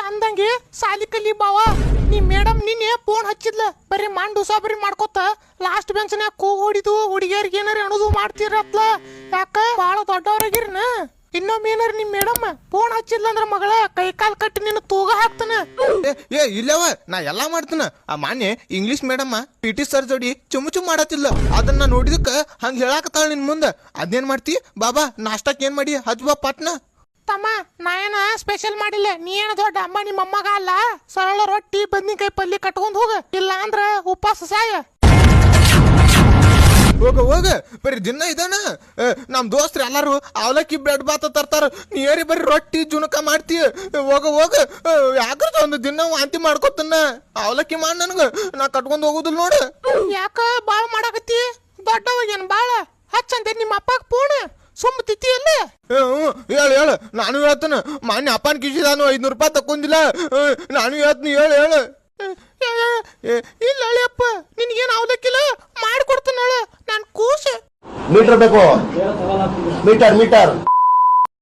ಅಂದಂಗೆ ಸಾಲಿ ಕಲಿ ಬಾವ ನೀ ಮೇಡಮ್ ನಿನ್ನೆ ಫೋನ್ ಹಚ್ಚಿದ್ಲ ಬರೀ ಮಂಡು ಸಾಬರಿ ಮಾಡ್ಕೊತ ಲಾಸ್ಟ್ ಬೆಂಚ್ನ್ಯಾಗ ಕೂಗ್ ಹೊಡಿದು ಹುಡುಗಿಯರಿಗೆ ಏನಾರ ಅಣುದು ಮಾಡ್ತಿರತ್ಲ ಯಾಕ ಬಾಳ ದೊಡ್ಡವ್ರಾಗಿರ್ನ ಇನ್ನೊಮ್ಮೆ ಏನಾರ ನಿಮ್ ಮೇಡಮ್ ಫೋನ್ ಹಚ್ಚಿದ್ಲ ಅಂದ್ರ ಮಗಳ ಕೈ ಕಾಲ್ ಕಟ್ಟಿ ನಿನ್ನ ತೂಗ ಹಾಕ್ತಾನ. ಏ ಇಲ್ಲವ ನಾ ಎಲ್ಲಾ ಮಾಡ್ತಾನ. ಆ ಮಾನ್ಯ ಇಂಗ್ಲಿಷ್ ಮೇಡಮ್ PT ಸರ್ ಜೋಡಿ ಚುಮ್ ಮಾಡತ್ತಿಲ್ಲ ಅದನ್ನ ನೋಡಿದಕ್ಕ ಹಂಗ ಹೇಳಾಕತ್ತಾಳ ನಿನ್ ಮುಂದ. ಅದೇನ್ ಮಾಡ್ತಿ ಬಾಬಾ ನಾಷ್ಟಕ್ ಏನ್ ಮಾಡಿ ಹಚ್ಬಾ ಪಟ್ನ. ತಮ್ಮ ನಾ ಏನ ಸ್ಪೆಷಲ್ ಮಾಡಿಲ್ಲ, ನೀ ಏನ ದೊಡ್ಡ ಅಮ್ಮ ನಿಮ್ಮ ಅಮ್ಮಗ ಅಲ್ಲ. ಸರಳ ರೊಟ್ಟಿ ಬದ್ನಿಕಾಯಿ ಪಲ್ಯ ಕಟ್ಕೊಂಡ್ ಹೋಗ, ಇಲ್ಲ ಅಂದ್ರ ಉಪವಾಸ ಸಾಯ. ಹೋಗ ಬರೀ ದಿನ ಇದಾನ. ನಮ್ ದೋಸ್ತ್ರ ಎಲ್ಲಾರು ಅವಲಕ್ಕಿ ಬ್ರೆಡ್ ಬಾತ ತರ್ತಾರ, ನೀರಿ ಬರೀ ರೊಟ್ಟಿ ಜುನಕ ಮಾಡ್ತೀಯ. ಹೋಗ ಯಾಕ್ರ ಒಂದು ದಿನ ವಾಂತಿ ಮಾಡ್ಕೊತನ. ಅವಲಕ್ಕಿ ಮಾಡಿ ನನ್ಗ ನಾ ಕಟ್ಕೊಂಡ್ ಹೋಗುದಿಲ್ಲ ನೋಡ. ಯಾಕ ಬಾಳ ಮಾಡಾಕತ್ತಿ? ದೊಡ್ಡವಾಗೇನ್ ಬಾಳ ಹಚ್ಚಂತೆ ನಿಮ್ಮ ಅಪ್ಪಗ ಫೋನ್ ಸುಮ್ಮ ತಿತ್ತಿ ಅಲ್ಲ. ಹೇಳ ನಾನು ಹೇಳ್ತಾನ. ಮಾನ್ಯ ಅಪ್ಪನ ಕಿಶಿದಾನು 500 ರೂಪಾಯಿ ತಕೊಂಡಿಲ್ಲ. ನಾನು ಹೇಳ್ತೀನಿ ಹೇಳ. ಇಲ್ಲ ಅಳಿಯಪ್ಪ ನಿನ್ಗೇನು ಅವಲಕ್ಕಿಲ್ಲ ಮಾಡ್ಕೊಡ್ತಾನ. ನಾನ್ ಕೂಸು ಮೀಟರ್ ಬೇಕು, ಮೀಟರ್